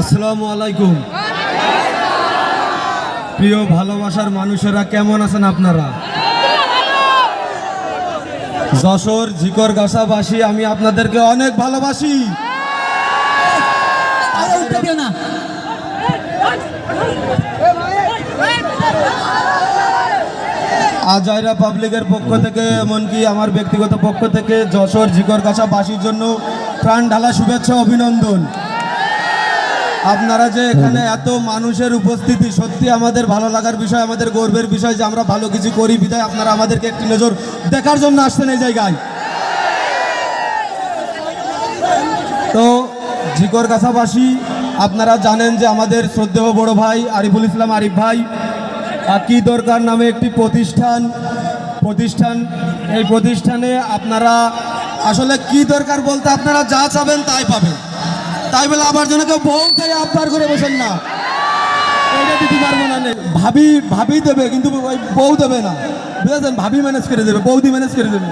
আসসালামু আলাইকুম। প্রিয় ভালোবাসার মানুষেরা, কেমন আছেন আপনারা? যশোর ঝিকরগাছাবাসী, আমি আপনাদেরকে অনেক ভালোবাসি। আজাইরা পাবলিকের পক্ষ থেকে, এমনকি আমার ব্যক্তিগত পক্ষ থেকে যশোর ঝিকরগাছাবাসীর জন্য প্রাণ ঢালা শুভেচ্ছা, অভিনন্দন। আপনারা যে এখানে এত মানুষের উপস্থিতি, সত্যি আমাদের ভালো লাগার বিষয়, আমাদের গর্বের বিষয় যে আমরা ভালো কিছু করি বিধায় আপনারা আমাদেরকে একটি নজর দেখার জন্য আসছেন এই জায়গায়। তো ঝিকরগাছাবাসী, আপনারা জানেন যে আমাদের শ্রদ্ধেয় বড় ভাই আরিফুল ইসলাম আরিফ ভাই কি দরকার নামে একটি প্রতিষ্ঠান এই প্রতিষ্ঠানে আপনারা আসলে কি দরকার বলতে আপনারা যা চাবেন তাই পাবেন। তাই বলে আবার জন্য কেউ বউ থেকে আবদার করে বসেন না, এটা দিতে পারবো না। ভাবি দেবে, কিন্তু ওই বউ দেবে না, বুঝেছেন? ভাবি ম্যানেজ করে দেবে, বৌদি ম্যানেজ করে দেবে।